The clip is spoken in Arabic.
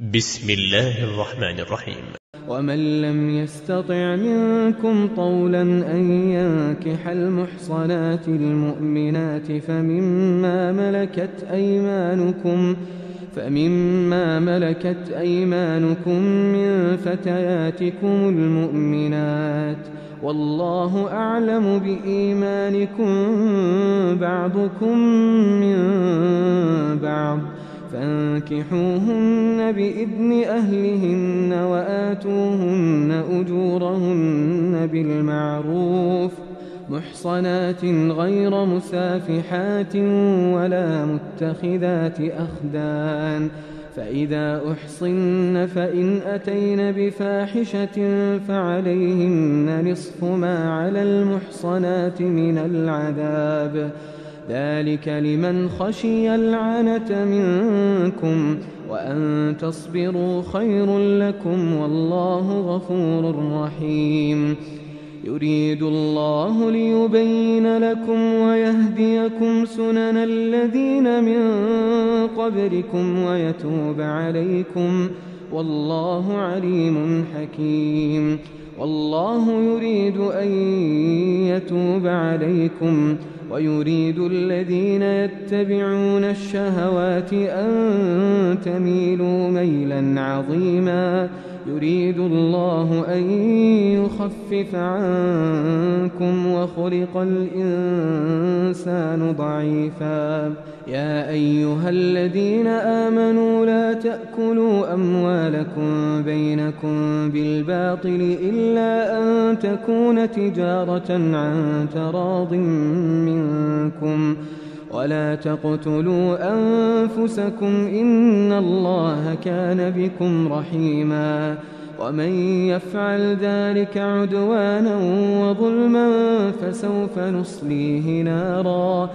بسم الله الرحمن الرحيم. ومن لم يستطع منكم طولا أن ينكح المحصنات المؤمنات فمما ملكت أيمانكم من فتياتكم المؤمنات، والله أعلم بإيمانكم بعضكم من بعض، فانكحوهن بإذن أهلهن وآتوهن أجورهن بالمعروف محصنات غير مسافحات ولا متخذات أخدان، فإذا أحصن فإن أتين بفاحشة فعليهن نصف ما على المحصنات من العذاب، ذلك لمن خشي العنة منكم، وأن تصبروا خير لكم، والله غفور رحيم. يريد الله ليبين لكم ويهديكم سنن الذين من قبلكم ويتوب عليكم، والله عليم حكيم. والله يريد أن يتوب عليكم، ويريد الذين يتبعون الشهوات أن تميلوا ميلا عظيما. يريد الله أن يخفف عنكم، وخلق الإنسان ضعيفا. يا أيها الذين آمنوا لا تأكلوا أموالكم بينكم بالباطل إلا أن تكون تجارة عن تراض منكم، ولا تقتلوا أنفسكم إن الله كان بكم رحيما. ومن يفعل ذلك عدوانا وظلما فسوف نصليه نارا